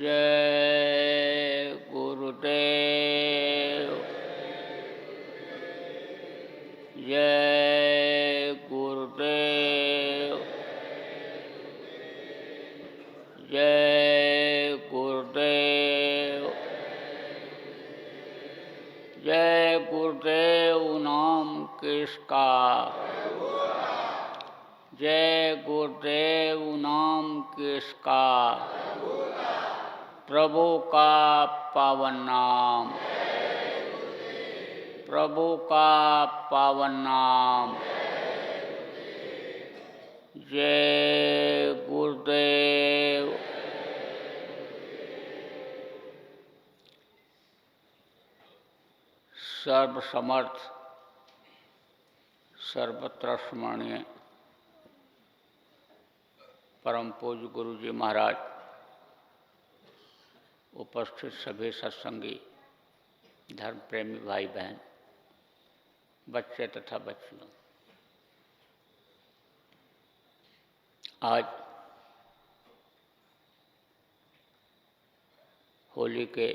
जय गुरुदेव। जय गुरुदेव। जय गुरुदेव। जय गुरुदेव नाम किसका, जय गुरुदेव नाम किसका, प्रभु का पावन नाम, प्रभु का पावन नाम। जय गुरुदेव। सर्वसमर्थ सर्वत्र स्मरणीय परम पूज्य गुरु जी महाराज, उपस्थित सभी सत्संगी, धर्म प्रेमी भाई बहन, बच्चे तथा बच्चियों, आज होली के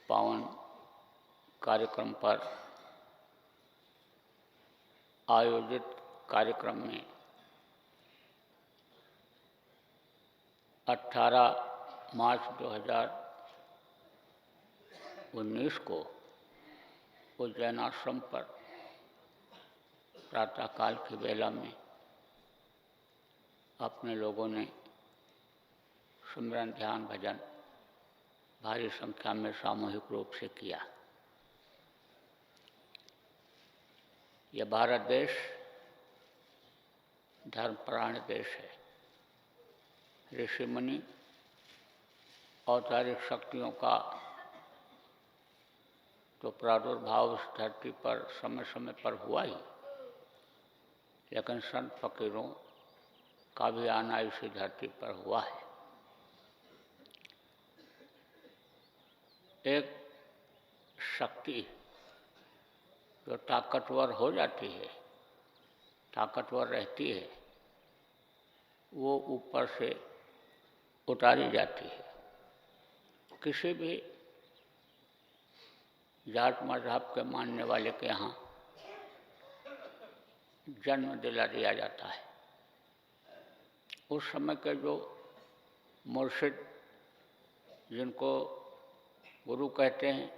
पावन कार्यक्रम पर आयोजित कार्यक्रम में 18 मार्च 2019 को उज्जैन आश्रम पर प्रातःकाल की वेला में अपने लोगों ने सिमरन ध्यान भजन भारी संख्या में सामूहिक रूप से किया। यह भारत देश धर्मपरायण देश है। ऋषि मुनि औपचारिक शक्तियों का तो प्रादुर्भाव इस धरती पर समय समय पर हुआ ही, लेकिन संत फकीरों का भी आना इसी धरती पर हुआ है। एक शक्ति जो ताकतवर हो जाती है, ताकतवर रहती है, वो ऊपर से उतारी जाती है। किसी भी जात मजहब के मानने वाले के यहाँ जन्म दिला दिया जाता है। उस समय के जो मुर्शिद, जिनको गुरु कहते हैं,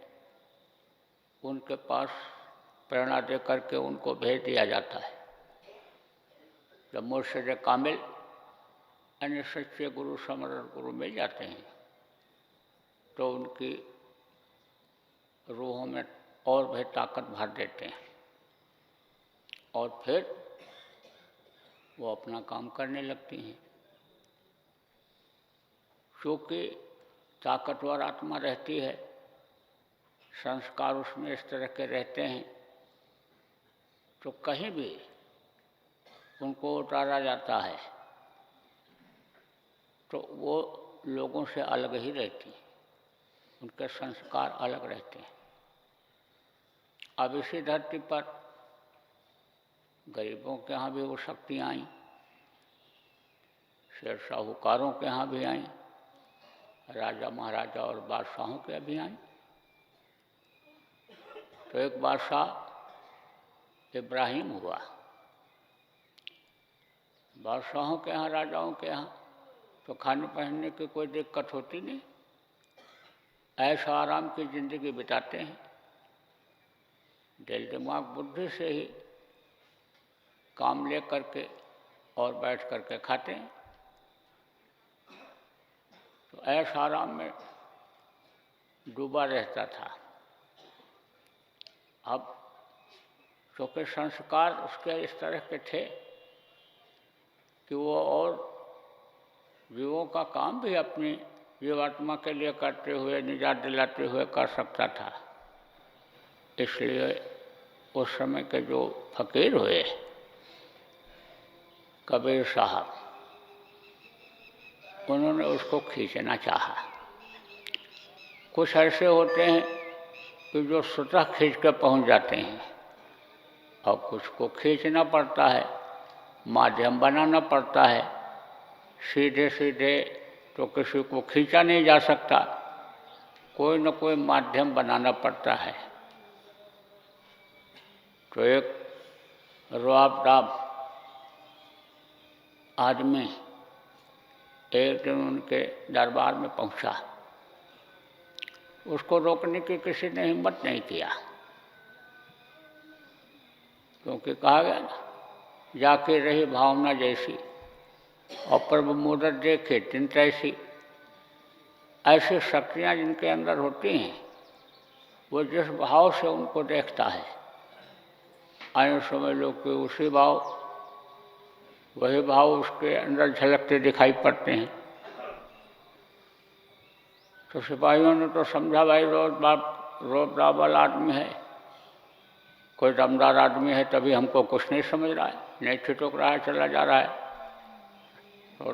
उनके पास प्रेरणा दे करके उनको भेज दिया जाता है। जब मुर्शिद कामिल अन्य सच्चे गुरु समर्थ गुरु मिल जाते हैं तो उनकी रूहों में और भी ताकत भर देते हैं और फिर वो अपना काम करने लगती हैं। क्योंकि ताकतवर आत्मा रहती है, संस्कार उसमें इस तरह के रहते हैं, तो कहीं भी उनको उतारा जाता है तो वो लोगों से अलग ही रहती हैं, उनके संस्कार अलग रहते हैं। अब इसी धरती पर गरीबों के यहाँ भी वो शक्तियाँ आईं, शेर साहूकारों के यहाँ भी आईं, राजा महाराजा और बादशाहों के भी आईं। तो एक बादशाह इब्राहिम हुआ। बादशाहों के यहाँ, राजाओं के यहाँ तो खाने पहनने की कोई दिक्कत होती नहीं, ऐशो आराम की जिंदगी बिताते हैं, दिल दिमाग बुद्धि से ही काम ले करके और बैठ करके खाते हैं। तो ऐश आराम में डूबा रहता था। अब चूँकि संस्कार उसके इस तरह के थे कि वो और जीवों का काम भी अपनी जीवात्मा के लिए करते हुए, निजात दिलाते हुए कर सकता था। इसलिए उस समय के जो फकीर हुए कबीर साहब, उन्होंने उसको खींचना चाहा। कुछ ऐसे होते हैं कि जो स्वतः खींच कर पहुँच जाते हैं और कुछ को खींचना पड़ता है, माध्यम बनाना पड़ता है। सीधे सीधे तो किसी को खींचा नहीं जा सकता, कोई न कोई माध्यम बनाना पड़ता है। तो एक रुआबदार आदमी एक दिन उनके दरबार में पहुंचा। उसको रोकने की किसी ने हिम्मत नहीं किया, क्योंकि कहा गया ना, जाके रही भावना जैसी और प्रभु मूरत देखे चिंत ऐसी। ऐसी शक्तियाँ जिनके अंदर होती हैं, वो जिस भाव से उनको देखता है, आयु समझ लो कि उसी भाव, वही भाव उसके अंदर झलकते दिखाई पड़ते हैं। तो सिपाहियों ने तो समझा भाई रोब वाला आदमी है, कोई दमदार आदमी है, तभी हमको कुछ नहीं समझ रहा है, नहीं छिटक रहा है, चला जा रहा है। तो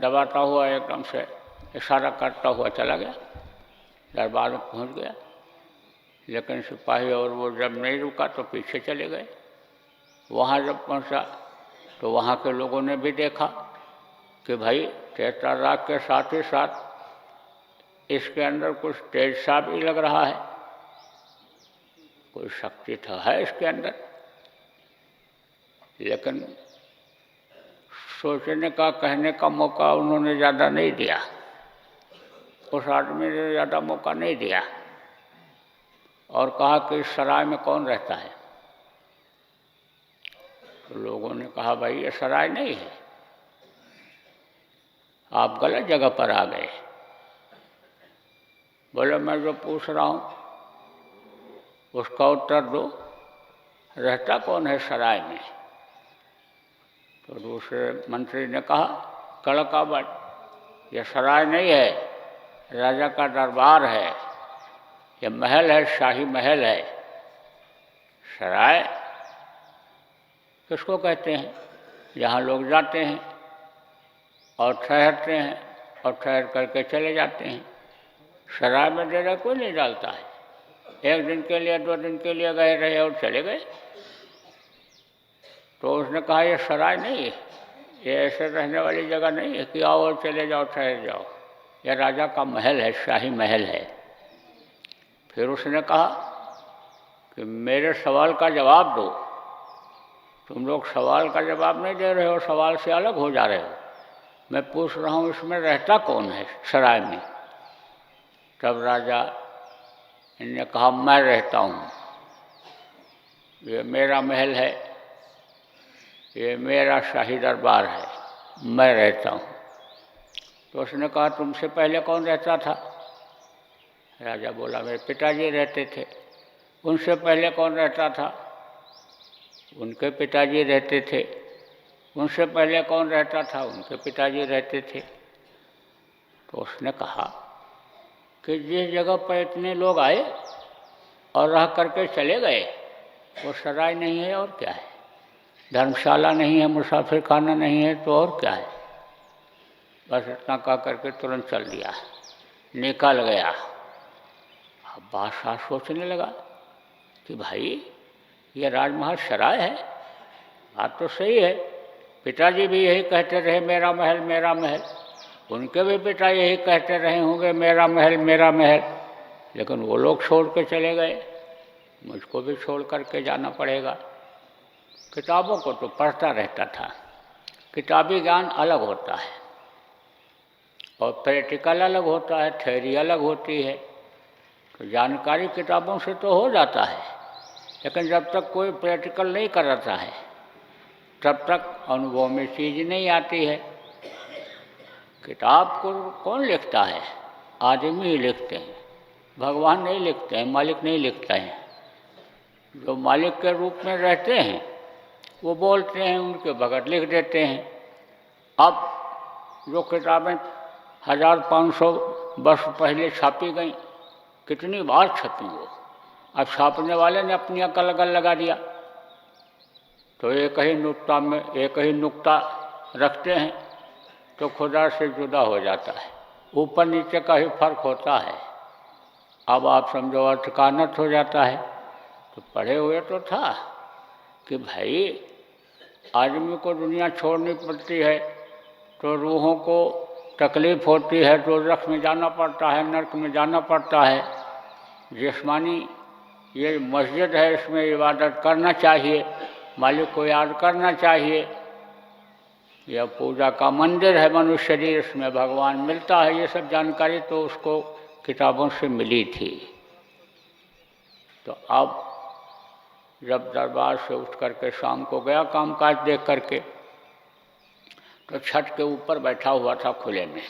दबाता हुआ एकदम से इशारा करता हुआ चला गया, दरबार में पहुंच गया। लेकिन सिपाही और वो जब नहीं रुका तो पीछे चले गए। वहाँ जब पहुंचा तो वहाँ के लोगों ने भी देखा कि भाई तेतर राग के साथ ही साथ इसके अंदर कुछ तेज सा भी लग रहा है, कोई शक्ति तो है इसके अंदर। लेकिन सोचने का, कहने का मौका उन्होंने ज़्यादा नहीं दिया, उस आदमी ने ज़्यादा मौका नहीं दिया, और कहा कि इस सराय में कौन रहता है। तो लोगों ने कहा भाई ये सराय नहीं है, आप गलत जगह पर आ गए। बोले मैं जो पूछ रहा हूँ उसका उत्तर दो, रहता कौन है सराय में। तो दूसरे मंत्री ने कहा कड़काबड़, यह सराय नहीं है, राजा का दरबार है, यह महल है, शाही महल है। सराय किसको कहते हैं? यहाँ लोग जाते हैं और ठहरते हैं और ठहर करके चले जाते हैं। सराय में डेरा कोई नहीं डालता है, एक दिन के लिए 2 दिन के लिए गए रहे और चले गए। तो उसने कहा ये सराय नहीं है, ये ऐसे रहने वाली जगह नहीं है कि आओ और चले जाओ, ठहर जाओ, यह राजा का महल है, शाही महल है। फिर उसने कहा कि मेरे सवाल का जवाब दो, तुम लोग सवाल का जवाब नहीं दे रहे हो, सवाल से अलग हो जा रहे हो। मैं पूछ रहा हूँ इसमें रहता कौन है सराय में। तब राजा ने कहा मैं रहता हूँ, ये मेरा महल है, ये मेरा शाही दरबार है, मैं रहता हूँ। तो उसने कहा तुमसे पहले कौन रहता था? राजा बोला मेरे पिताजी रहते थे। उनसे पहले कौन रहता था? उनके पिताजी रहते थे। उनसे पहले कौन रहता था? उनके पिताजी रहते थे। तो उसने कहा कि जिस जगह पर इतने लोग आए और रह करके चले गए वो सराय नहीं है और क्या है, धर्मशाला नहीं है, मुसाफिर खाना नहीं है, तो और क्या है। बस इतना कह करके तुरंत चल दिया, निकल गया। अब बादशाह सोचने लगा कि भाई ये राजमहल सराय है, बात तो सही है, पिताजी भी यही कहते रहे मेरा महल मेरा महल, उनके भी पिता यही कहते रहे होंगे मेरा महल मेरा महल, लेकिन वो लोग छोड़ के चले गए, मुझको भी छोड़ करके जाना पड़ेगा। किताबों को तो पढ़ता रहता था, किताबी ज्ञान अलग होता है और प्रैक्टिकल अलग होता है, थ्योरी अलग होती है। तो जानकारी किताबों से तो हो जाता है, लेकिन जब तक कोई प्रैक्टिकल नहीं कराता है तब तक अनुभव में चीज़ नहीं आती है। किताब को कौन लिखता है? आदमी ही लिखते हैं, भगवान नहीं लिखते हैं, मालिक नहीं लिखते हैं। जो मालिक के रूप में रहते हैं वो बोलते हैं, उनके भगत लिख देते हैं। अब जो किताबें 1500 वर्ष पहले छापी गई, कितनी बार छपी वो, अब छापने वाले ने अपनी अकल लगा दिया, तो एक ही नुक्ता में एक ही नुक्ता रखते हैं तो खुदा से जुदा हो जाता है, ऊपर नीचे का ही फर्क होता है। अब आप समझो अर्थ का अनर्थ हो जाता है। तो पढ़े हुए तो था कि भाई आदमी को दुनिया छोड़नी पड़ती है तो रूहों को तकलीफ़ होती है, दोज़ख में जाना पड़ता है, नरक में जाना पड़ता है। जिस्मानी ये मस्जिद है, इसमें इबादत करना चाहिए, मालिक को याद करना चाहिए। यह पूजा का मंदिर है मनुष्य शरीर, इसमें भगवान मिलता है। ये सब जानकारी तो उसको किताबों से मिली थी। तो अब जब दरबार से उठ करके शाम को गया कामकाज देख करके, तो छत के ऊपर बैठा हुआ था खुले में।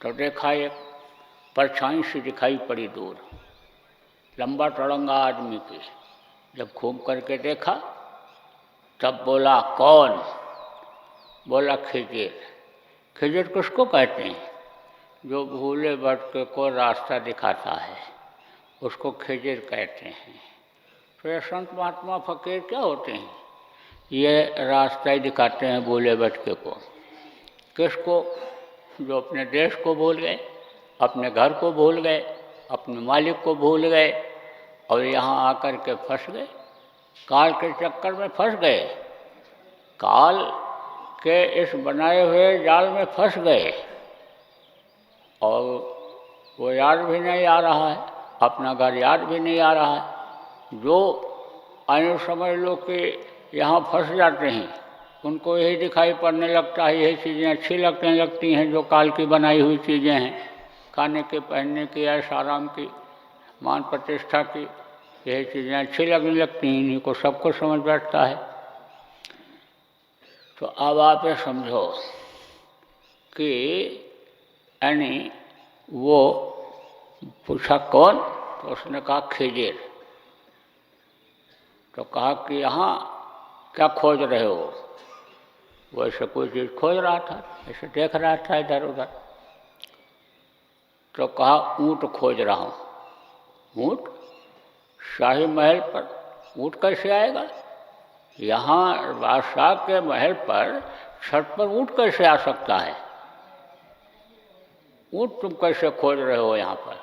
तो देखा एक परछाई सी दिखाई पड़ी दूर, लंबा टड़ंगा आदमी की। जब घूम करके देखा तब बोला, कौन? बोला, खिजिर। खिजिर किसको कहते हैं? जो भूले भटके को रास्ता दिखाता है, उसको खिजिर कहते हैं। तो ये संत महात्मा फकीर क्या होते हैं? ये रास्ता ही दिखाते हैं भूले भटके को। किसको? जो अपने देश को भूल गए, अपने घर को भूल गए, अपने मालिक को भूल गए और यहाँ आकर के फंस गए, काल के चक्कर में फंस गए, काल के इस बनाए हुए जाल में फंस गए और वो याद भी नहीं आ रहा है, अपना घर याद भी नहीं आ रहा है। जो आयु समझ लो कि यहाँ फंस जाते हैं, उनको यही दिखाई पड़ने लगता है, यही चीज़ें अच्छी लगने लगती हैं जो काल की बनाई हुई चीज़ें हैं, खाने के, पहनने की, ऐश आराम की, मान प्रतिष्ठा की, यही चीज़ें अच्छी लगने लगती हैं। इन्हीं को सबको समझ बैठता है। तो अब आप ये समझो कि यानी वो पूछा कौन? तो उसने कहा खिजिर। तो कहा कि यहाँ क्या खोज रहे हो? वो ऐसे कोई चीज़ खोज रहा था, ऐसे देख रहा था इधर उधर। तो कहा ऊँट खोज रहा हूँ। ऊँट? शाही महल पर ऊँट कैसे आएगा? यहाँ बादशाह के महल पर छत पर ऊँट कैसे आ सकता है? ऊँट तुम कैसे खोज रहे हो यहाँ पर?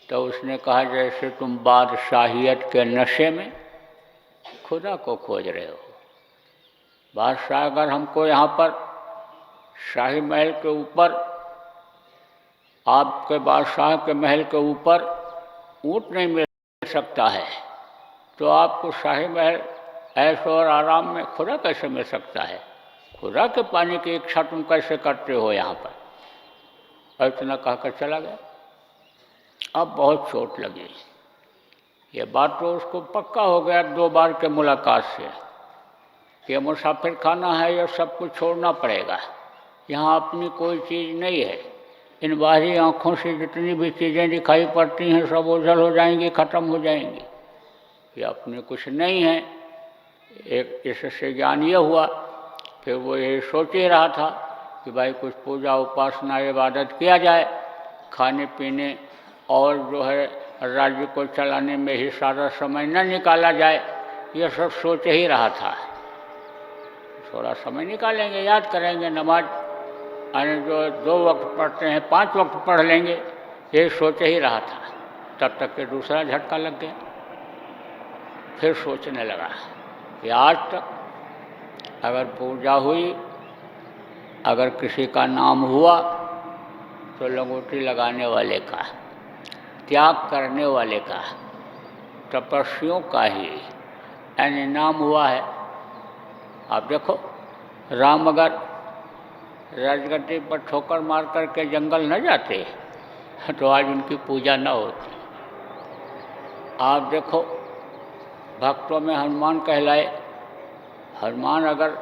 तो उसने कहा जैसे तुम बादशाहियत के नशे में खुदा को खोज रहे हो। बादशाह अगर हमको यहाँ पर शाही महल के ऊपर, आपके बादशाह के महल के ऊपर ऊँट नहीं मिल सकता है, तो आपको शाही महल ऐश और आराम में खुदा कैसे मिल सकता है? खुदा के पाने की इच्छा तुम कैसे करते हो यहाँ पर? और इतना कहकर चला गया। अब बहुत चोट लगी। ये बात तो उसको पक्का हो गया 2 बार के मुलाकात से कि मुसाफिर खाना है, यह सब कुछ छोड़ना पड़ेगा। यहाँ अपनी कोई चीज़ नहीं है। इन बाहरी आँखों से जितनी भी चीज़ें दिखाई पड़ती हैं सब ओझल हो जाएंगी, ख़त्म हो जाएंगी। ये अपने कुछ नहीं है। एक इससे ज्ञान ये हुआ। फिर वो ये सोच ही रहा था कि भाई कुछ पूजा उपासना इबादत किया जाए, खाने पीने और जो है राज्य को चलाने में ही सारा समय न निकाला जाए, ये सब सोच ही रहा था। थोड़ा समय निकालेंगे, याद करेंगे, नमाज यानी जो 2 वक्त पढ़ते हैं 5 वक्त पढ़ लेंगे, ये सोच ही रहा था। तब तक के दूसरा झटका लग गया। फिर सोचने लगा कि आज तक अगर पूजा हुई, अगर किसी का नाम हुआ तो लंगोटी लगाने वाले का, त्याग करने वाले का, तपस्वियों का ही यानी नाम हुआ है। आप देखो, राम अगर राजगद्दी पर ठोकर मार करके जंगल न जाते तो आज उनकी पूजा न होती। आप देखो, भक्तों में हनुमान कहलाए, हनुमान अगर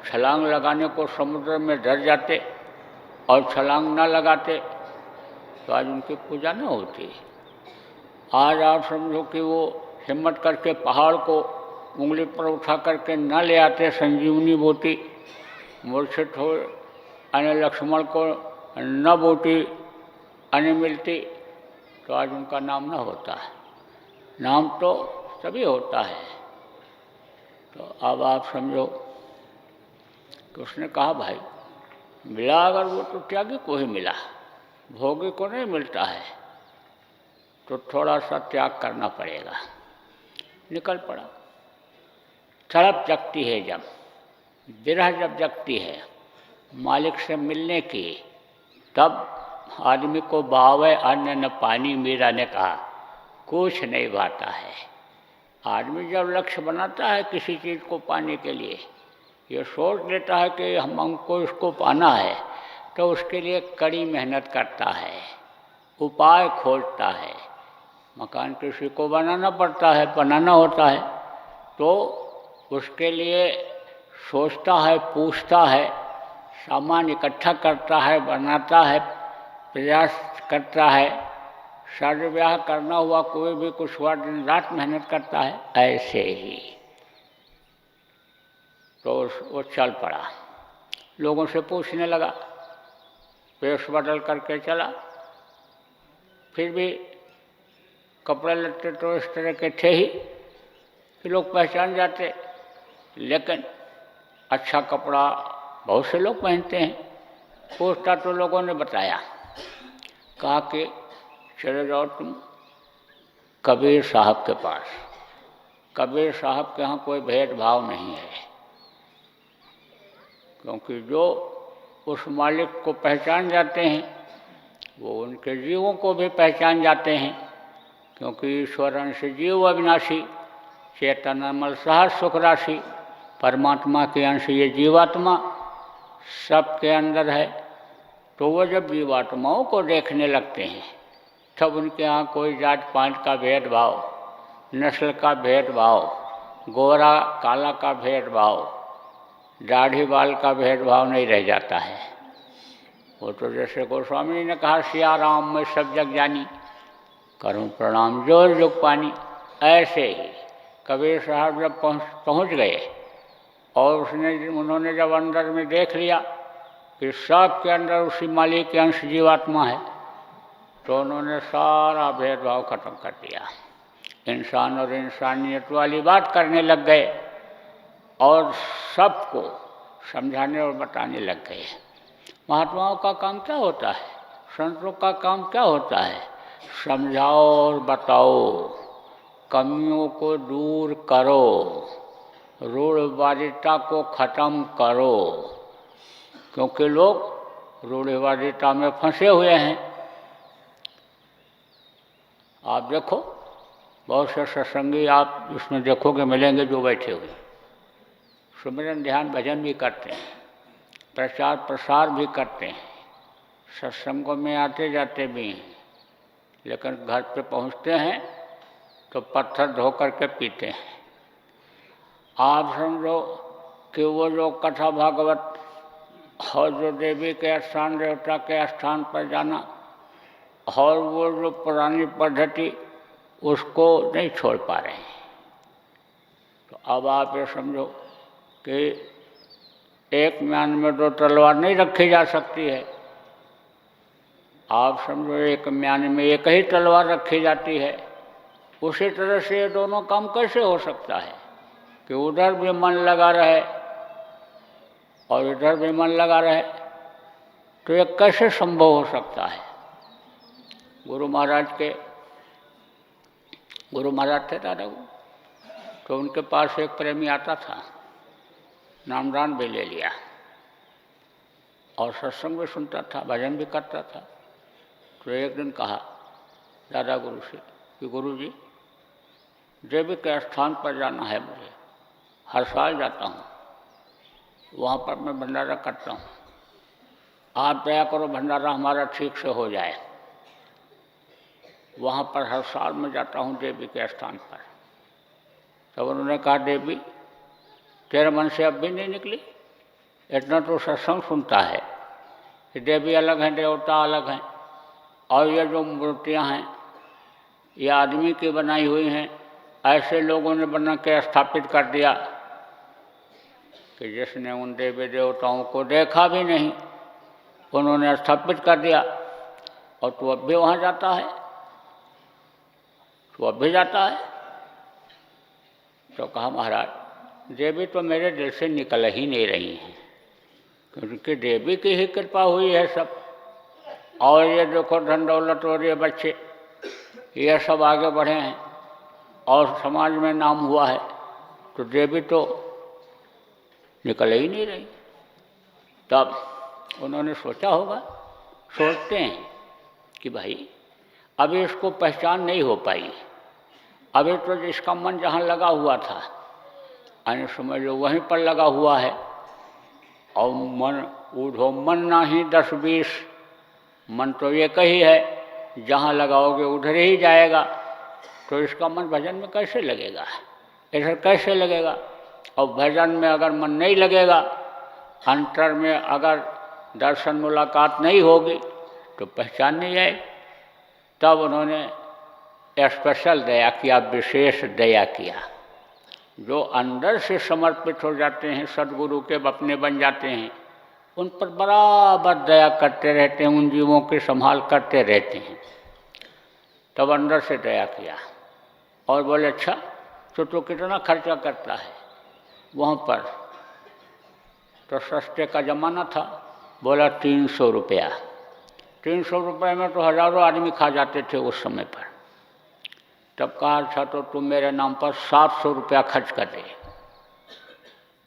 छलांग लगाने को समुद्र में डर जाते और छलांग न लगाते तो आज उनकी पूजा न होती। आज आप समझो कि वो हिम्मत करके पहाड़ को उंगली पर उठा करके न ले आते संजीवनी बूटी, मूर्छित हो अन्य लक्ष्मण को न बूटी अन्य मिलती तो आज उनका नाम न होता है। नाम तो तभी होता है। तो अब आप समझो कि उसने कहा भाई मिला अगर वो तो त्यागी को ही मिला, भोगी को नहीं मिलता है, तो थोड़ा सा त्याग करना पड़ेगा। निकल पड़ा। तड़प जगती है जब, विरह जब जगती है मालिक से मिलने की, तब आदमी को भावे अन्न न पानी। मीरा ने कहा कुछ नहीं भाता है। आदमी जब लक्ष्य बनाता है किसी चीज़ को पाने के लिए, ये सोच लेता है कि हमको इसको पाना है, तो उसके लिए कड़ी मेहनत करता है, उपाय खोजता है। मकान किसी को बनाना पड़ता है, बनाना होता है, तो उसके लिए सोचता है, पूछता है, सामान इकट्ठा करता है, बनाता है, प्रयास करता है। शादी ब्याह करना हुआ, कोई भी कुछ हुआ, दिन रात मेहनत करता है। ऐसे ही तो वो चल पड़ा, लोगों से पूछने लगा, वेश बदल करके चला। फिर भी कपड़े लत्ते तो इस तरह के थे ही कि लोग पहचान जाते, लेकिन अच्छा कपड़ा बहुत से लोग पहनते हैं। पूछता तो लोगों ने बताया, कहा कि चले जाओ तुम कबीर साहब के पास। कबीर साहब के यहाँ कोई भेदभाव नहीं है, क्योंकि जो उस मालिक को पहचान जाते हैं वो उनके जीवों को भी पहचान जाते हैं, क्योंकि ईश्वर अंश जीव अविनाशी, चेतनामल सहज सुख राशि। परमात्मा के अंश ये जीवात्मा सबके अंदर है। तो वो जब जीवात्माओं को देखने लगते हैं, तब उनके यहाँ कोई जात पात का भेदभाव, नस्ल का भेदभाव, गोरा काला का भेदभाव, दाढ़ी बाल का भेदभाव नहीं रह जाता है। वो तो जैसे गोस्वामी जी ने कहा, सिया राम में सब जग जानी, करूं प्रणाम जोर जुग पानी। ऐसे ही कबीर साहब जब पहुँच गए और उन्होंने जब अंदर में देख लिया कि सब के अंदर उसी मालिक के अंश जीवात्मा है, तो उन्होंने सारा भेदभाव खत्म कर दिया। इंसान और इंसानियत वाली बात करने लग गए और सबको समझाने और बताने लग गए। महात्माओं का काम क्या होता है, संतों का काम क्या होता है? समझाओ और बताओ, कमियों को दूर करो, रूढ़वादिता को खत्म करो, क्योंकि लोग रूढ़वादिता में फंसे हुए हैं। आप देखो, बहुत से सत्संगी आप इसमें देखोगे मिलेंगे जो बैठे हुए सुमिरन ध्यान भजन भी करते हैं, प्रचार प्रसार भी करते हैं, सत्संगों में आते जाते भी हैं, लेकिन घर पे पहुंचते हैं तो पत्थर धो करके पीते हैं। आप समझो कि वो जो कथा भागवत और जो देवी के स्थान देवता के स्थान पर जाना और वो जो पुरानी पद्धति, उसको नहीं छोड़ पा रहे हैं। तो अब आप ये समझो कि एक म्यान में दो तलवार नहीं रखी जा सकती है। आप समझो एक म्यान में एक ही तलवार रखी जाती है। उसी तरह से ये दोनों काम कैसे हो सकता है कि उधर भी मन लगा रहे और इधर भी मन लगा रहे? तो ये कैसे संभव हो सकता है? गुरु महाराज थे दादा को, तो उनके पास एक प्रेमी आता था, नामदान भी ले लिया और सत्संग भी सुनता था, भजन भी करता था। तो एक दिन कहा दादा गुरु से कि गुरु जी, देवी के स्थान पर जाना है मुझे, हर साल जाता हूँ, वहाँ पर मैं भंडारा करता हूँ, आप दया करो भंडारा हमारा ठीक से हो जाए। वहाँ पर हर साल मैं जाता हूँ देवी के स्थान पर। तब उन्होंने कहा, देवी तेरे मन से अब भी नहीं निकली? इतना तो सत्संग सुनता है कि देवी अलग हैं, देवता अलग हैं, और ये जो मूर्तियाँ हैं ये आदमी की बनाई हुई हैं। ऐसे लोगों ने बना के स्थापित कर दिया कि जिसने उन देवी देवताओं को देखा भी नहीं, उन्होंने स्थापित कर दिया। और तू अब भी वहाँ जाता है? तू अब भी जाता है? तो कहा, महाराज देवी तो मेरे दिल से निकल ही नहीं रही हैं, क्योंकि देवी की ही कृपा हुई है सब। और ये देखो धन दौलत और ये बच्चे, ये सब आगे बढ़े हैं और समाज में नाम हुआ है, तो देवी तो निकल ही नहीं रही। तब उन्होंने सोचा होगा, सोचते हैं कि भाई अभी इसको पहचान नहीं हो पाई, अभी तो जिसका मन जहाँ लगा हुआ था आने समझ लो वहीं पर लगा हुआ है, और मन ऊढ़ो मन नाही 10-20, मन तो एक ही है, जहाँ लगाओगे उधर ही जाएगा, तो इसका मन भजन में कैसे लगेगा, ऐसा कैसे लगेगा। और भजन में अगर मन नहीं लगेगा, अंतर में अगर दर्शन मुलाकात नहीं होगी तो पहचान नहीं आएगी। तब उन्होंने स्पेशल दया किया, विशेष दया किया। जो अंदर से समर्पित हो जाते हैं, सद्गुरु के अपने बन जाते हैं, उन पर बराबर दया करते रहते हैं, उन जीवों की संभाल करते रहते हैं। तब अंदर से दया किया और बोले अच्छा तो कितना खर्चा करता है वहाँ पर। तो सस्ते का ज़माना था, बोला 300 रुपया। 300 रुपये में तो हज़ारों आदमी खा जाते थे उस समय पर। तब कहा अच्छा तो तुम मेरे नाम पर 700 रुपया खर्च कर दे,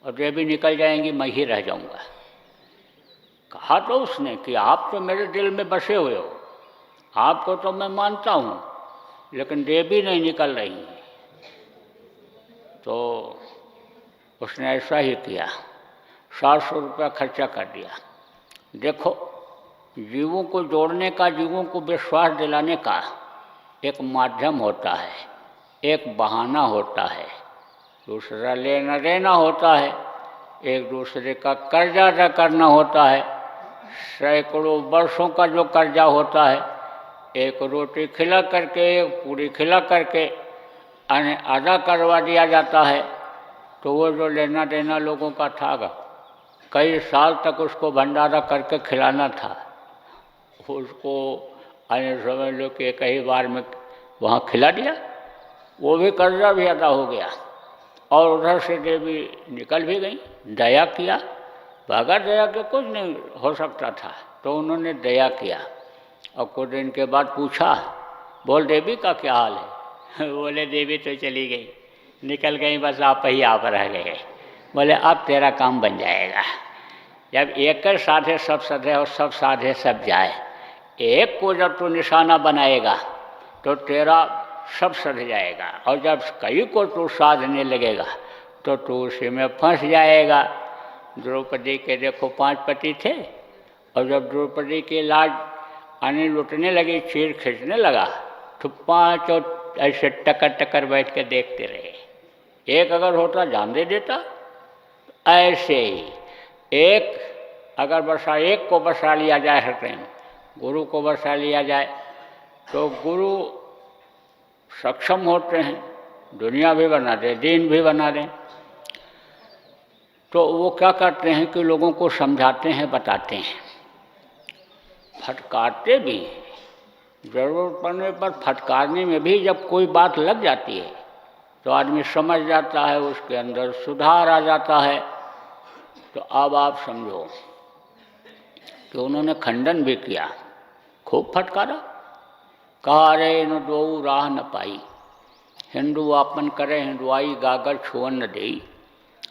और ये भी निकल जाएंगी, मैं ही रह जाऊंगा। कहा तो उसने कि आप तो मेरे दिल में बसे हुए हो, आपको तो मैं मानता हूँ, लेकिन देवी नहीं निकल रही है। तो उसने ऐसा ही किया, 700 रुपया खर्चा कर दिया। देखो, जीवों को जोड़ने का, जीवों को विश्वास दिलाने का एक माध्यम होता है, एक बहाना होता है, दूसरा लेना देना होता है, एक दूसरे का कर्जा अदा करना होता है। सैकड़ों वर्षों का जो कर्जा होता है, एक रोटी खिला करके, एक पूरी खिला करके अदा करवा दिया जाता है। तो वो जो लेना देना लोगों का था, कई साल तक उसको भंडारा करके खिलाना था, उसको आने समझ लो कि एक ही बार में वहाँ खिला दिया, वो भी कर्जा भी अदा हो गया, और उधर से देवी निकल भी गई। दया किया, बगैर दया के कुछ नहीं हो सकता था, तो उन्होंने दया किया। और कुछ दिन के बाद पूछा, बोल देवी का क्या हाल है? बोले देवी तो चली गई, निकल गई, बस आप ही आप रह गए। बोले अब तेरा काम बन जाएगा। जब एक साधे सब सधे और सब साधे सब जाए, एक को जब तू निशाना बनाएगा तो तेरा सब सध जाएगा, और जब कई को तू साधने लगेगा तो तू उसी में फंस जाएगा। द्रौपदी के देखो 5 पति थे, और जब द्रौपदी की लाज आने लुटने लगी, चीर खींचने लगा, तो 5 ऐसे टकर टकर बैठ के देखते रहे। एक अगर होता जान दे देता। ऐसे ही एक अगर बसा, एक को बसा लिया जाए हृदय में, गुरु को बसा लिया जाए, तो गुरु सक्षम होते हैं, दुनिया भी बना दें, दीन भी बना दें। तो वो क्या करते हैं कि लोगों को समझाते हैं, बताते हैं, फटकारते भी हैं। ज़रूरत पड़ने पर फटकारने में भी जब कोई बात लग जाती है तो आदमी समझ जाता है, उसके अंदर सुधार आ जाता है। तो अब आप समझो कि उन्होंने खंडन भी किया, खूब फटकारा, कहा अरे न दो राह न पाई, हिंदू आपन करे हिंदुआई, गागर छुअन न देई,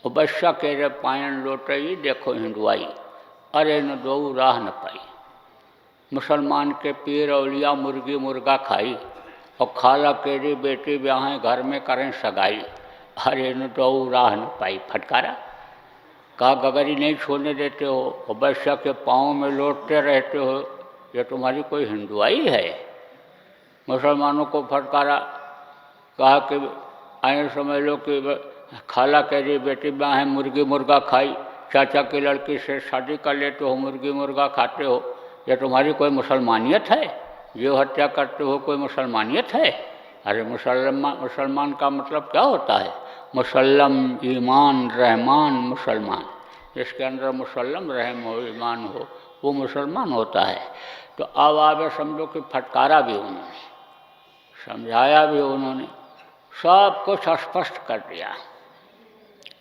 बच्चा कह रहे पायन लोटई, देखो हिंदुआई, अरे न दो राह न पाई। मुसलमान के पीर औलिया मुर्गी मुर्गा खाई, और खाला केरी बेटी ब्याहें घर में करें सगाई, अरे न दो राह न पाई। फटकारा, कहा गगरी नहीं छोड़ने देते हो, और बच्चा के पाँव में लौटते रहते हो, ये तुम्हारी कोई हिंदुआई है? मुसलमानों को फटकारा, कहा कि आए समझ लो कि खाला कह रही बेटी ब्याहें मुर्गी मुर्गा खाई, चाचा की लड़की से शादी कर लेते हो, मुर्गी मुर्गा खाते हो, ये तुम्हारी कोई मुसलमानियत है? जो हत्या करते हो कोई मुसलमानियत है? अरे मुसलमान का मतलब क्या होता है? मुसल्लम, ईमान, रहमान, मुसलमान। जिसके अंदर मुसल्लम, रहम हो, ईमान हो, वो मुसलमान होता है। तो अब आगे समझो कि फटकारा भी उन्होंने, समझाया भी उन्होंने, सब कुछ स्पष्ट कर दिया।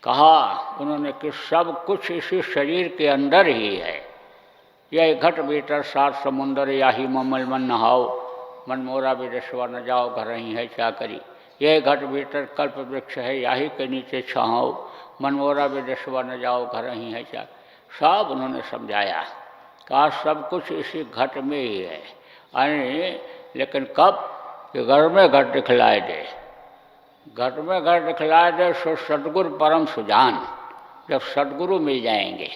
कहा उन्होंने कि सब कुछ इसी शरीर के अंदर ही है। यह घट भीतर 7 समुंदर, याही ममल मन नहाओ, मन मोरा विदेशवा न जाओ, घर ही है क्या करी। यह घट भीतर कल्प वृक्ष है, याही के नीचे छाओ, मन मोरा विदेशवा न जाओ, घर ही है क्या। सब उन्होंने समझाया। कहा सब कुछ इसी घट में ही है, यानी लेकिन कब कि घर में घट दिखलाए दे, घट में घट दिखलाए दे सो सदगुरु परम सुजान। जब सदगुरु मिल जाएंगे,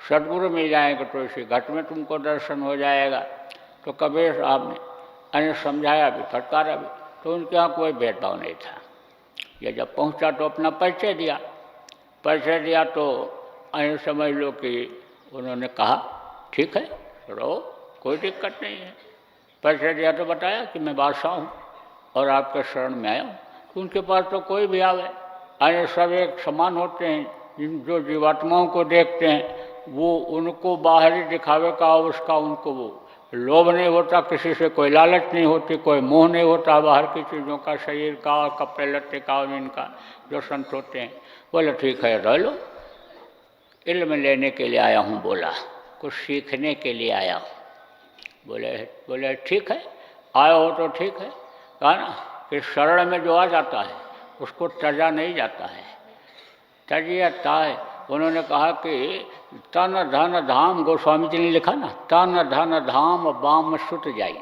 सदगुरु मिल जाएंगे तो इसी घट में तुमको दर्शन हो जाएगा। तो कबीर साहब ने समझाया भी, फटकारा भी, तो उनके यहाँ कोई भेदभाव नहीं था। ये जब पहुँचा तो अपना परिचय दिया, परिचय दिया तो समझ लो कि उन्होंने कहा ठीक है रहो, कोई दिक्कत नहीं है। परिचय दिया तो बताया कि मैं बादशाह हूँ और आपके शरण में आया हूँ। तो उनके पास तो कोई भी आवे, सब एक समान होते हैं। जो जीवात्माओं को देखते हैं वो उनको बाहरी दिखावे का उसका उनको वो लोभ नहीं होता, किसी से कोई लालच नहीं होती, कोई मोह नहीं होता बाहर की चीज़ों का, शरीर का, कपड़े लत्ते का, इनका जो संत होते हैं। बोले ठीक है रह लो, इल्म लेने के लिए आया हूँ, बोला कुछ सीखने के लिए आया हूँ। बोले ठीक है, आया हो तो ठीक है। कहा ना कि शरण में जो आ जाता है उसको तजा नहीं जाता है, तजियता है। उन्होंने कहा कि तन धन धाम, गोस्वामी जी ने लिखा ना, तन धन धाम बाम सुत जाई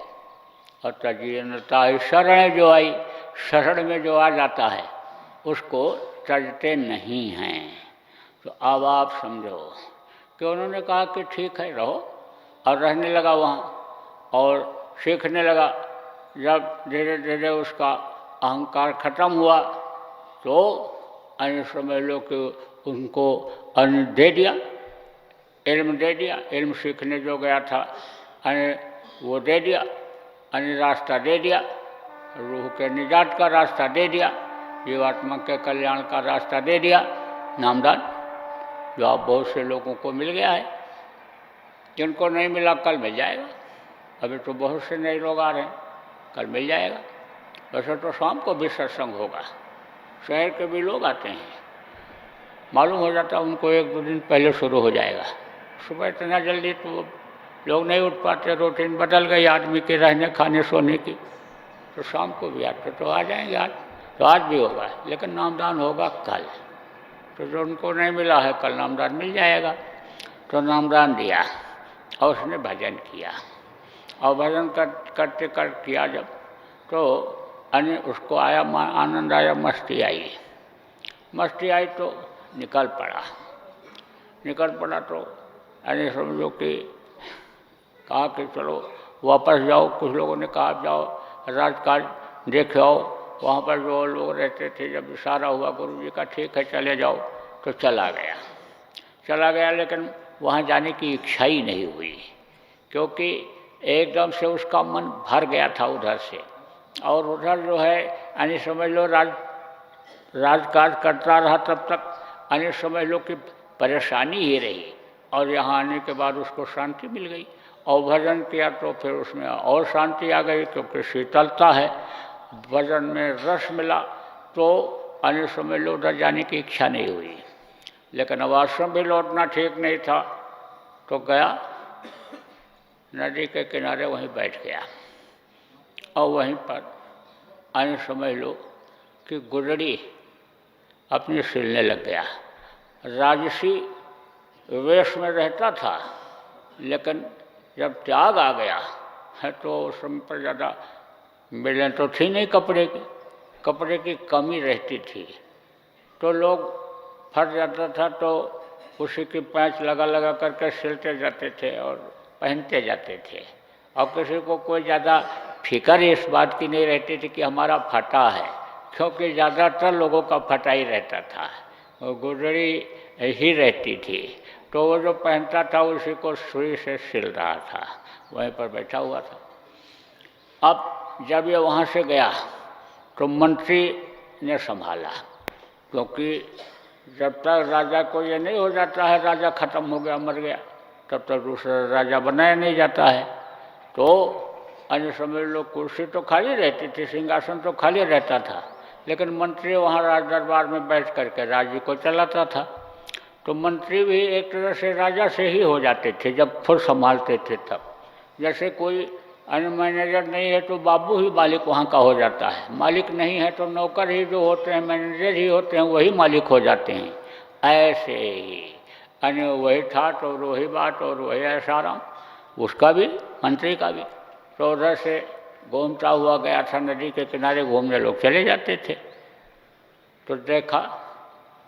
और तजियनता है। शरण जो आई, शरण में जो आ जाता है उसको तजते नहीं हैं। तो अब आप समझो कि उन्होंने कहा कि ठीक है रहो, और रहने लगा वहाँ और सीखने लगा। जब धीरे धीरे उसका अहंकार खत्म हुआ तो अन्य समझ लो कि उनको अन्न दे दिया, इल्म दे दिया, इल्म सीखने जो गया था अन्य वो दे दिया, अन्य रास्ता दे दिया, रूह के निजात का रास्ता दे दिया, जीवात्मा के कल्याण का रास्ता दे दिया, नामदान, जो आप बहुत से लोगों को मिल गया है। जिनको नहीं मिला कल मिल जाएगा, अभी तो बहुत से नए लोग आ रहे हैं, कल मिल जाएगा। वैसे तो शाम को भी सत्संग होगा, शहर के भी लोग आते हैं, मालूम हो जाता उनको एक दो दिन पहले शुरू हो जाएगा। सुबह इतना जल्दी तो लोग नहीं उठ पाते, रूटीन बदल गई आदमी के रहने खाने सोने की, तो शाम को भी आते तो आ जाएंगे। आज तो आज भी होगा, लेकिन नामदान होगा कल। तो जो उनको नहीं मिला है कल नामदान मिल जाएगा। तो नामदान दिया और उसने भजन किया, और भजन करते किया जब तो अन्य उसको आया आनंद आया, मस्ती आई, मस्ती आई तो निकल पड़ा तो अन्य समझो कि कहा कि चलो वापस जाओ। कुछ लोगों ने कहा जाओ राजकाज देख आओ, वहाँ पर जो लोग रहते थे। जब इशारा हुआ गुरु जी का ठीक है चले जाओ, तो चला गया, लेकिन वहाँ जाने की इच्छा ही नहीं हुई, क्योंकि एकदम से उसका मन भर गया था उधर से। और उधर जो है यानी समझ लो राजकाज करता रहा तब तक, यानी समझ लो कि परेशानी ही रही। और यहाँ आने के बाद उसको शांति मिल गई, और भजन किया तो फिर उसमें और शांति आ गई, क्योंकि शीतलता है, भजन में रस मिला। तो यानी समझ लो उधर जाने की इच्छा नहीं हुई। लेकिन अब आश्रम भी लौटना ठीक नहीं था, तो गया नदी के किनारे, वहीं बैठ गया, और वहीं पर आने समझ लो कि गुदड़ी अपनी सिलने लग गया। राजसी वेश में रहता था, लेकिन जब त्याग आ गया है तो उस समय पर ज़्यादा मिलें तो थी नहीं, कपड़े की कमी रहती थी, तो लोग फट जाता था तो उसी की पैंच लगा करके सिलते जाते थे और पहनते जाते थे। और किसी को कोई ज़्यादा फिक्र इस बात की नहीं रहती थी कि हमारा फटा है, क्योंकि ज़्यादातर लोगों का फटा ही रहता था, वो गुदड़ी ही रहती थी। तो वो जो पहनता था उसी को सुई से सिल रहा था, वहीं पर बैठा हुआ था। अब जब ये वहाँ से गया तो मंत्री ने संभाला, क्योंकि जब तक राजा को ये नहीं हो जाता है राजा खत्म हो गया, मर गया, तब तक दूसरा राजा बनाया नहीं जाता है। तो अन्य समझ लो कुर्सी तो खाली रहती थी, सिंहासन तो खाली रहता था, लेकिन मंत्री वहाँ राज दरबार में बैठ करके राज्य को चलाता था। तो मंत्री भी एक तरह से राजा से ही हो जाते थे जब खुद संभालते थे तब। जैसे कोई अन्य मैनेजर नहीं है तो बाबू ही मालिक वहाँ का हो जाता है, मालिक नहीं है तो नौकर ही जो होते हैं, मैनेजर ही होते हैं, वही मालिक हो जाते हैं। ऐसे ही अन्य वही ठाट और वही बात और वही ऐसा राम। उसका भी, मंत्री का भी। तो उधर से घूमता हुआ गया था, नदी के किनारे घूमने लोग चले जाते थे। तो देखा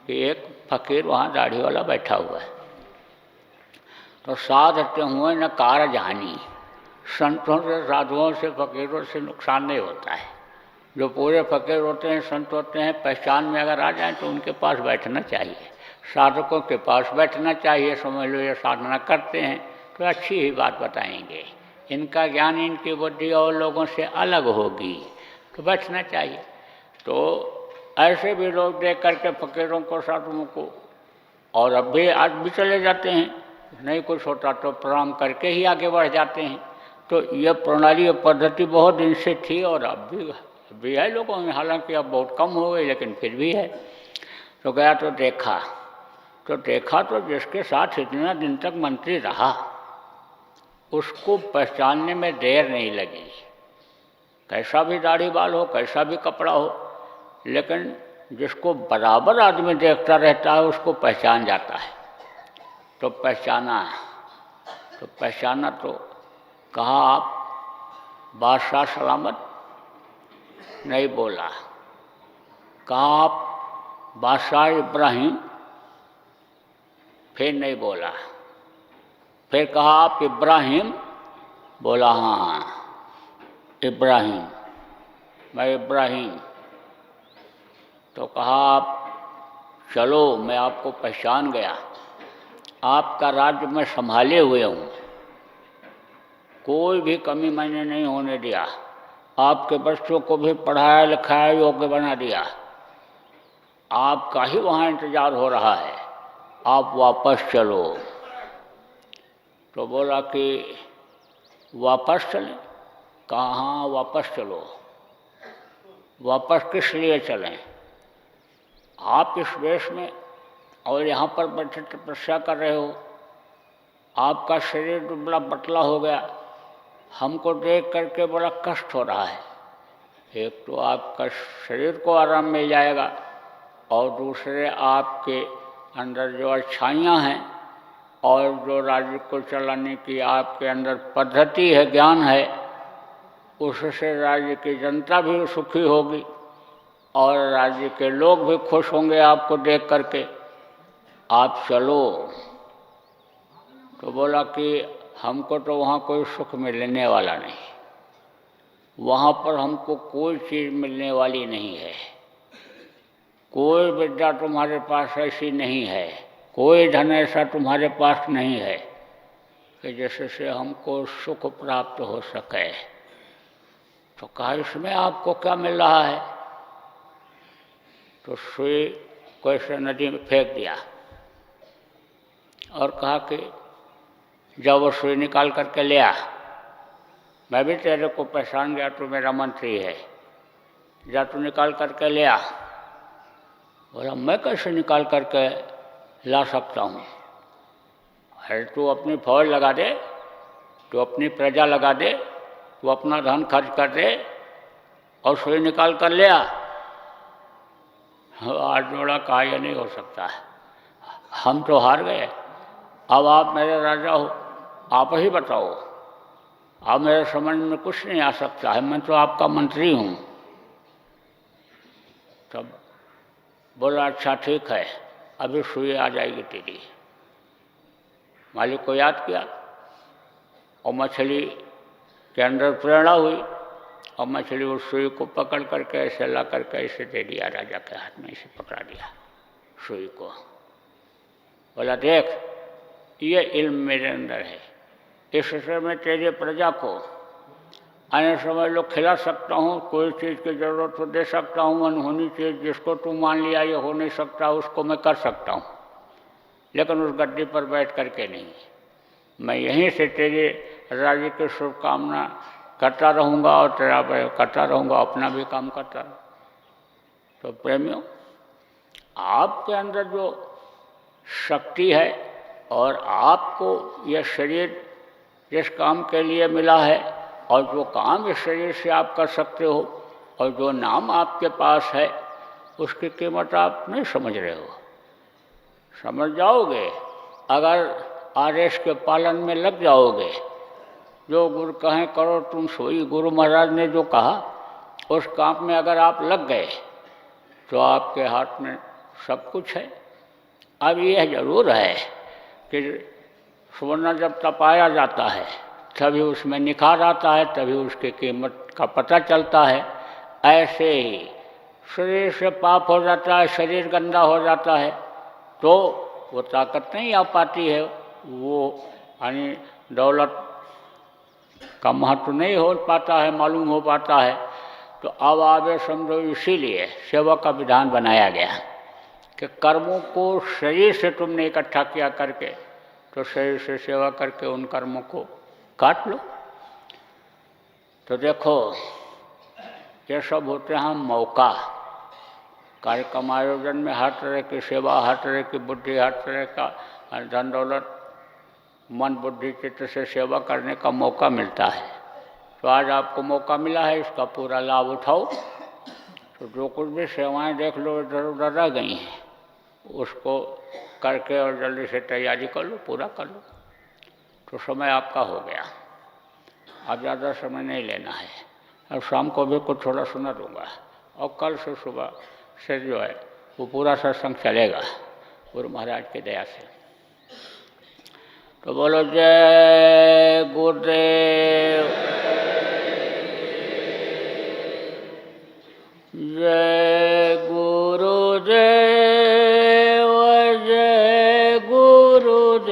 कि एक फकीर वहाँ दाढ़ी वाला बैठा हुआ है। तो साधते हुए न कार जानी, संतों से, साधुओं से, फकीरों से नुकसान नहीं होता है। जो पूरे फकीर होते हैं, संत होते हैं, पहचान में अगर आ जाए तो उनके पास बैठना चाहिए, साधकों के पास बैठना चाहिए। समझ लो ये साधना करते हैं तो अच्छी ही बात बताएंगे, इनका ज्ञान, इनकी बुद्धि और लोगों से अलग होगी, तो बैठना चाहिए। तो ऐसे भी लोग देख करके फकीरों को, साधुओं को, और अब भी आज भी चले जाते हैं, नहीं कुछ होता तो प्रणाम करके ही आगे बढ़ जाते हैं। तो यह प्रणाली, यह पद्धति बहुत दिन से थी और अब भी है लोगों में, हालांकि अब बहुत कम हो गई लेकिन फिर भी है। तो गया तो देखा तो जिसके साथ इतना दिन तक मंत्री रहा उसको पहचानने में देर नहीं लगी। कैसा भी दाढ़ी बाल हो, कैसा भी कपड़ा हो, लेकिन जिसको बराबर आदमी देखता रहता है उसको पहचान जाता है। तो पहचाना तो कहा, आप बादशाह सलामत? नहीं बोला। कहा, आप बादशाह इब्राहिम? फिर नहीं बोला। फिर कहा, आप इब्राहिम? बोला, हाँ इब्राहिम, मैं इब्राहिम। तो कहा, आप चलो, मैं आपको पहचान गया, आपका राज्य मैं संभाले हुए हूँ, कोई भी कमी मैंने नहीं होने दिया, आपके बच्चों को भी पढ़ाया लिखाया योग्य बना दिया, आपका ही वहाँ इंतजार हो रहा है, आप वापस चलो। तो बोला कि वापस चलें? कहा, हाँ वापस चलो। वापस किस लिए चलें? आप इस वेश में और यहाँ पर बैठे तपस्या कर रहे हो, आपका शरीर दुबला पतला हो गया, हमको देख करके बड़ा कष्ट हो रहा है। एक तो आपका शरीर को आराम मिल जाएगा और दूसरे आपके अंदर जो अच्छाइयाँ हैं और जो राज्य को चलाने की आपके अंदर पद्धति है, ज्ञान है, उससे राज्य की जनता भी सुखी होगी और राज्य के लोग भी खुश होंगे आपको देख करके, आप चलो। तो बोला कि हमको तो वहाँ कोई सुख मिलने वाला नहीं, वहाँ पर हमको कोई चीज़ मिलने वाली नहीं है, कोई विद्या तुम्हारे पास ऐसी नहीं है, कोई धन ऐसा तुम्हारे पास नहीं है कि जिससे हमको सुख प्राप्त हो सके। तो कहा, इसमें आपको क्या मिल रहा है? तो सुई को ऐसे नदी में फेंक दिया और कहा कि जब वो सुई निकाल करके ले आ, मैं भी तेरे को पहचान गया, तू मेरा मंत्री है, जा तू निकाल करके ले आ। बोला, मैं कैसे निकाल करके ला सकता हूँ? अरे तू अपनी फौज लगा दे, तू अपनी प्रजा लगा दे, तू अपना धन खर्च कर दे और सुई निकाल कर ले आ। आज जोड़ा कहा, यह नहीं हो सकता है, हम तो हार गए, अब आप मेरे राजा हो, आप ही बताओ, आप मेरे समझ में कुछ नहीं आ सकता है, मैं तो आपका मंत्री हूँ। तब बोला, अच्छा ठीक है, अभी सुई आ जाएगी तेरी। मालिक को याद किया और मछली के अंदर प्रेरणा हुई और मछली उस सुई को पकड़ करके ऐसे ला करके ऐसे दे दिया राजा के हाथ में, ऐसे पकड़ा दिया सुई को। बोला, देख ये इल्म मेरे अंदर है, इससे मैं तेरे प्रजा को आने समय लोग खिला सकता हूँ, कोई चीज़ की ज़रूरत हो दे सकता हूँ, अनहोनी चीज़ जिसको तू मान लिया ये हो नहीं सकता, उसको मैं कर सकता हूँ, लेकिन उस गद्दी पर बैठ करके नहीं। मैं यहीं से तेरे राज्य की शुभकामना करता रहूँगा और तेरा करता रहूँगा, अपना भी काम करता रहूँ। तो प्रेमियों, आपके अंदर जो शक्ति है और आपको यह शरीर जिस काम के लिए मिला है और जो काम इस शरीर से आप कर सकते हो और जो नाम आपके पास है, उसकी कीमत आप नहीं समझ रहे हो। समझ जाओगे अगर आदेश के पालन में लग जाओगे जो गुरु कहें करो तुम सोई। गुरु महाराज ने जो कहा उस काम में अगर आप लग गए तो आपके हाथ में सब कुछ है। अब यह जरूर है कि स्वर्ण जब तपाया जाता है तभी उसमें निखार आता है, तभी उसकी कीमत का पता चलता है। ऐसे ही शरीर से पाप हो जाता है, शरीर गंदा हो जाता है तो वो ताकत नहीं आ पाती है, वो यानी दौलत का महत्व नहीं हो पाता है, मालूम हो पाता है। तो अब आगे समझो, इसीलिए सेवा का विधान बनाया गया कि कर्मों को शरीर से तुमने इकट्ठा किया करके तो शरीर से सेवा करके उन कर्मों को काट लो। तो देखो ये सब होते हैं मौका। कार्यक्रम आयोजन में हर तरह की सेवा, हर तरह की बुद्धि, हर तरह का धन दौलत, मन बुद्धि चित्त से सेवा करने का मौका मिलता है। तो आज आपको मौका मिला है, इसका पूरा लाभ उठाओ। तो जो कुछ भी सेवाएं देख लो इधर उधर रह गई हैं उसको करके और जल्दी से तैयारी कर लो, पूरा कर लो। तो समय आपका हो गया, अब ज़्यादा समय नहीं लेना है। अब शाम को भी कुछ थोड़ा सुना दूँगा और कल से सुबह से जो है वो पूरा सत्संग चलेगा गुरु महाराज की दया से। तो बोलो जय गुरुदेव, जय गुरुदेव, जय गुरुदेव,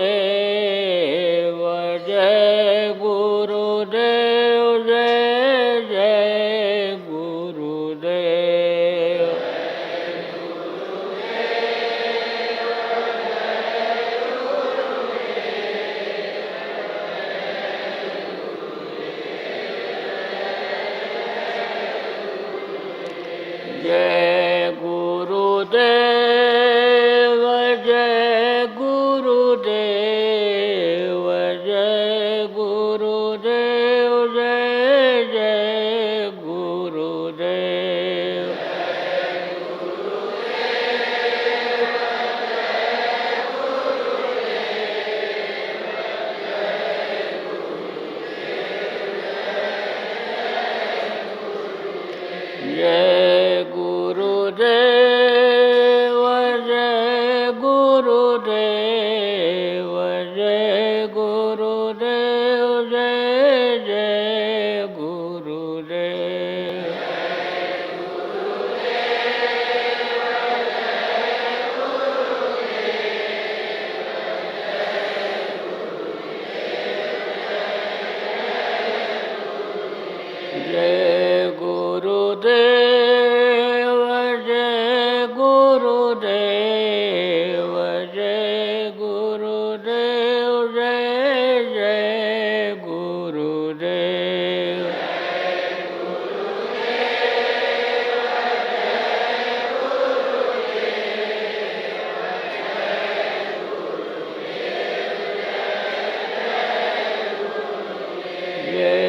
जय गुरुदेव, जय जय गुरुदेव। जय गुरुदेव, जय गुरुदेव, जय गुरुदेव, जय जय गुरुदेव। जय गुरुदेव, जय गुरुदेव, जय गुरुदेव, जय जय गुरुदेव। जय गुरुदेव, जय गुरुदेव, जय गुरुदेव, जय जय गुरुदेव। जय